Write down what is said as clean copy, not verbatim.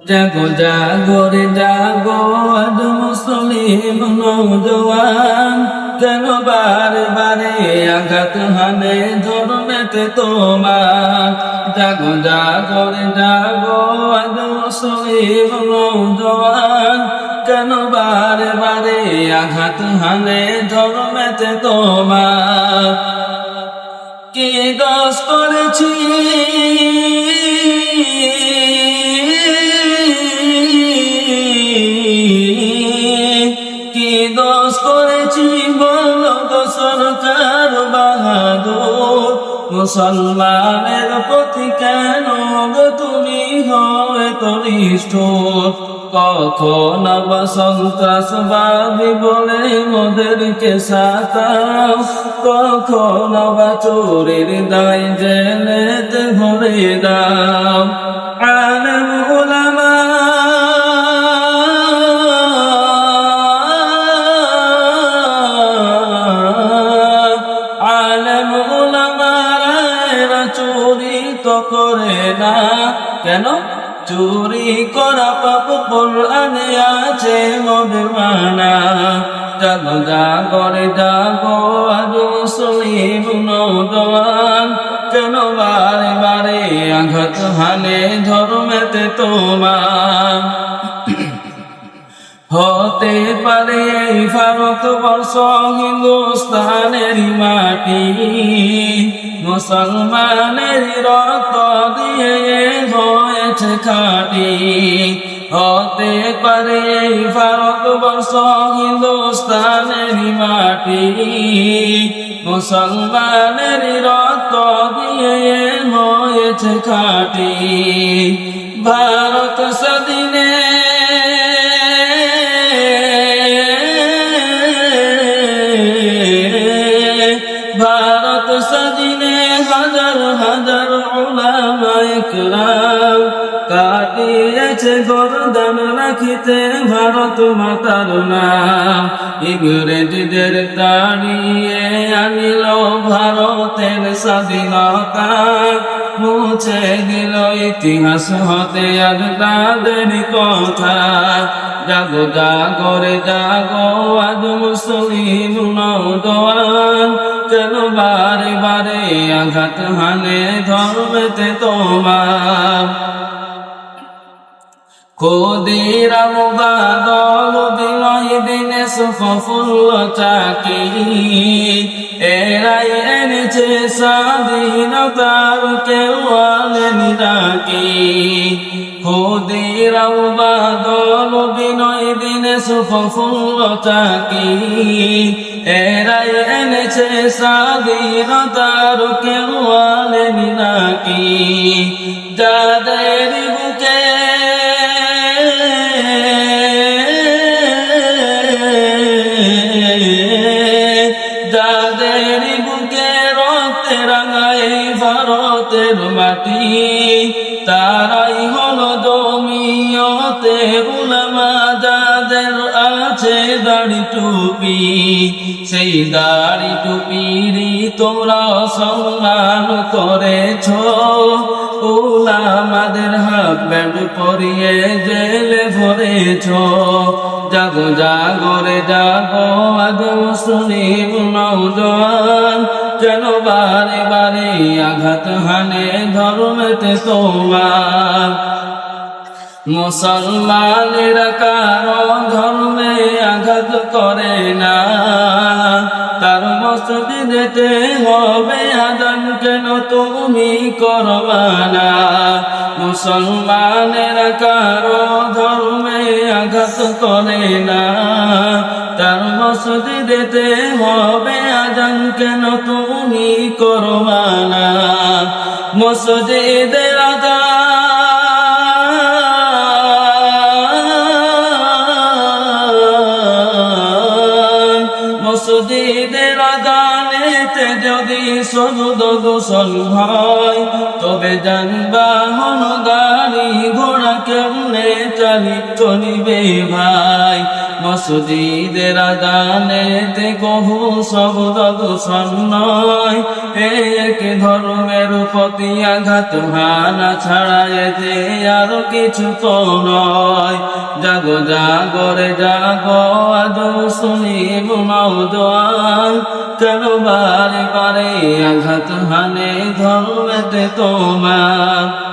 জাগো জাগো রে জাগো আজ মুসলিম নওজোয়ান, কেন বারে বারে আঘাত হানে ধর্মেতে তোমার। জাগো জাগো রে জাগো আজ মুসলিম নওজোয়ান, কেন বারে বারে আঘাত হানে ধর্মেতে তোমার। কি দোষ করেছি বলো গো সরকার বাহাদুর, মুসলমানের প্রতি কেন গো তুমি হয় তো নিষ্ঠুর। কখন বা সন্ত্রাসবাদী বলে মোদেরকে সাতাও, কখন বা চোরের দায় জেলেতে ভরে দাও। আলেম উলামা চুরি তো করে না, কেন চুরি করা পাপ কোরআনে আছে মোদের মানা। জাগো জাগো রে জাগো আজ মুসলিম নওজোয়ান, কেন বারে বারে আঘাত হানে ধর্মেতে তোমার। হতে পারে এই ভারতবর্ষ হিন্দুস্তানের মাটি, মুসলমানের রক্ত দিয়ে হয়েছে খাঁটি। হতে পারে এই ভারতবর্ষ হিন্দুস্তানের মাটি, মুসলমানের রক্ত দিয়ে হয়েছে খাঁটি। ভারত স্বাধীনে স্বাধীনে হাজার হাজার উলামা ইকরাম কাটিয়েছে গর্দান রাখিতে ভারত মাতার নাম। ইংরেজদের তাড়িয়ে আনিল ভারতের স্বাধীনতা, মুছে দিল ইতিহাস হতে আজ তাদের কথা। জাগো জাগো রে জাগো আজ মুসলিম নওজোয়ান, কেন বারে বারে আঘাত হানে ধর্মেতে তোমার। ক্ষুদিরাম বাদল বিনয় দিনে সুফুল্ল চাকি, এরাই এনেছে স্বাধীনতার কেউ আলেনি ডাকি। ক্ষুদিরাম বাদল বিনয় দিনে সুফুল্ল চাকি, এরাই এনেছে স্বাধীনতার কেউ আলেনি ডাকি। যাদের বুকে যাদের বুকে রক্তে রাঙায় ভারতের মাটি, তারাই হলো জমিয়তে উলামা। যাদের আছে দাড়ি টুপি, সেই দাড়ি টুপিরই তোমরা সম্মান করেছ। উলামাদের হাত ব্যান্ড পরিয়ে জেলে ভরেছ। জাগো জাগো রে জাগো আজ মুসলিম নওজোয়ান, কেন বারে বারে আঘাত হানে ধর্মেতে তোমার। মুসলমানেরা কারো ধর্মে আঘাত করে না, তার মসজিদেতে হবে আযান কেন তুমি করবা না। মুসলমানেরা কারো ধর্মে আঘাত করে না, তার মসজিদেতে হবে আযান কেন তুমি করবা না। মসজিদের মসজিদের আযানেতে যদি শব্দ দূষণ হয়, তবে যানবাহন গাড়ি ঘোড়া কেমনে চলিবে ভাই। মসজিদের আযানেতে কহু শব্দ দূষণ নয়, এক ধর্মের প্রতি আঘাত হানা ছাড়া এতে আর কিছু তো নয়। জাগো জাগরে জাগো আজ মুসলিম নওজোয়ান, কেন বারে বারে আঘাত হানে ধর্মেতে তোমার।